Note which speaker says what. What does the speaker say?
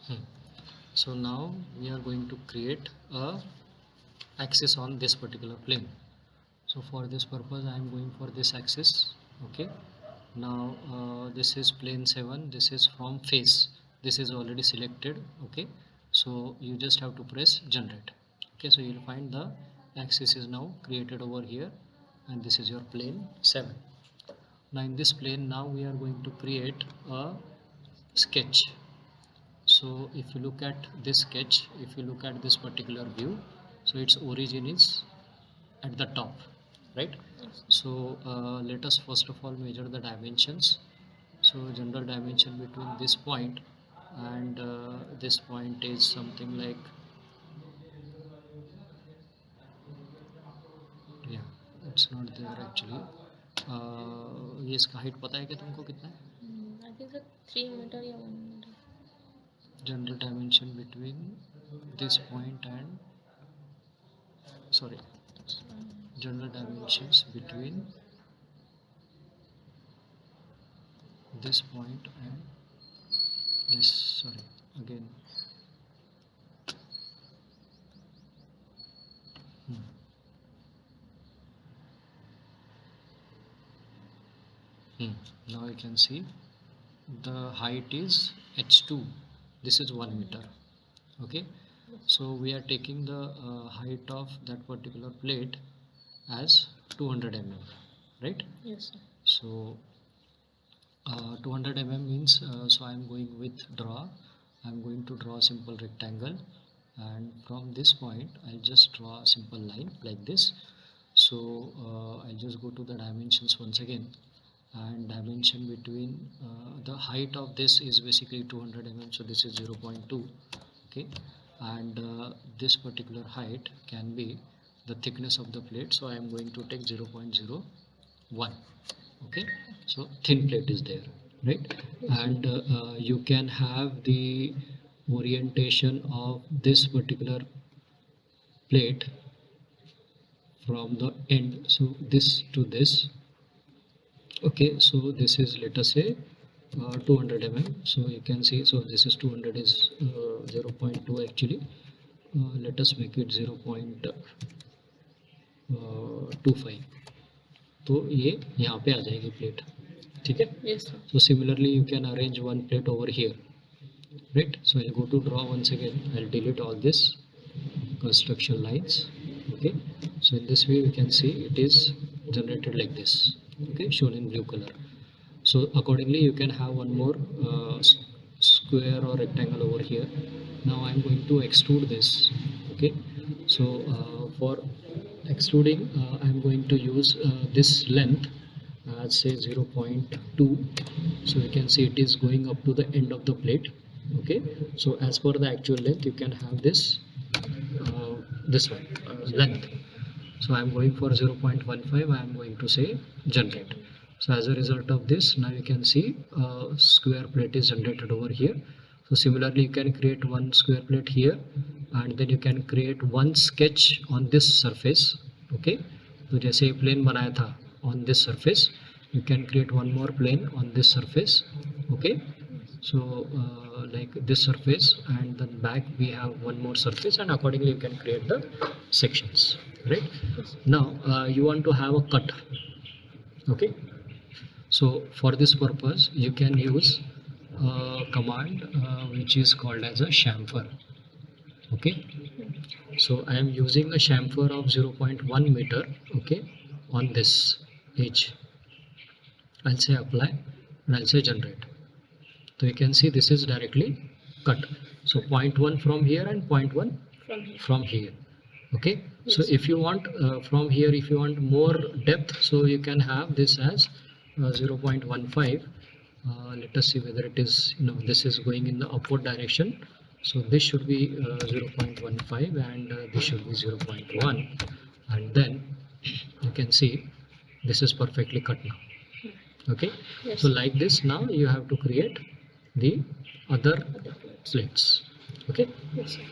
Speaker 1: Hmm. So now we are going to create a axis on this particular plane. So for this purpose I am going for this axis. Okay, now this is plane 7, this is from face, this is already selected. Okay, so you just have to press generate. Okay, so you'll find the axis is now created over here, and this is your plane 7. Now in this plane, now we are going to create a sketch. So if you look at this sketch, if you look at this particular view, so its origin is at the top, right? So let us first of all measure the dimensions. So general dimension between this point and this point is something like, yeah, it's not there actually. ये इसका height पता है क्या तुमको कितना है?
Speaker 2: I think so 3 meter या 1 meter.
Speaker 1: General dimension between this point and, sorry, general dimensions between this point and this, sorry, again. Hmm. Now you can see the height is h2, this is 1 meter. Okay, so we are taking the height of that particular plate as 200 mm, right?
Speaker 2: Yes, sir.
Speaker 1: So 200 mm means, so I am going with draw. I am going to draw a simple rectangle, and from this point I'll just draw a simple line like this. So I'll just go to the dimensions once again, and dimension between the height of this is basically 200 mm, so this is 0.2. Okay, and this particular height can be the thickness of the plate, so I am going to take 0.01. Okay, so thin plate is there, right? And you can have the orientation of this particular plate from the end, so this to this. Okay, so this is, let us say, 200 mm, so you can see, so this is 200 is 0.2 actually. Let us make it 0.25, तो ये यहाँ पे आ जाएगी plate, ठीक है?
Speaker 2: Yes, sir.
Speaker 1: So similarly you can arrange one plate over here, right? So I'll go to draw once again, I'll delete all this construction lines. Okay, so in this way you can see it is generated like this, okay, shown in blue color. So accordingly you can have one more square or rectangle over here. Now I'm going to extrude this. Okay, so for extruding I'm going to use this length as say 0.2. so you can see it is going up to the end of the plate. Okay, so as per the actual length you can have this one length. So I am going for 0.15. I am going to say generate. So as a result of this, now you can see square plate is generated over here. So similarly you can create one square plate here, and then you can create one sketch on this surface. Okay, तो जैसे plane बनाया था on this surface, you can create one more plane on this surface. Okay, so like this surface, and then back we have one more surface, and accordingly you can create the sections, right? Now you want to have a cut. Okay, so for this purpose you can use a command which is called as a chamfer. Okay, so I am using a chamfer of 0.1 meter. Okay, on this edge I'll say apply, and I'll say generate. So you can see this is directly cut. So 0.1 from here and 0.1 from here. Okay, yes. So if you want from here, if you want more depth, so you can have this as 0.15. Let us see whether it is, this is going in the upward direction, so this should be 0.15, and this should be 0.1, and then you can see this is perfectly cut now. Okay, yes. So like this, now you have to create the other plates. Okay, yes, sir.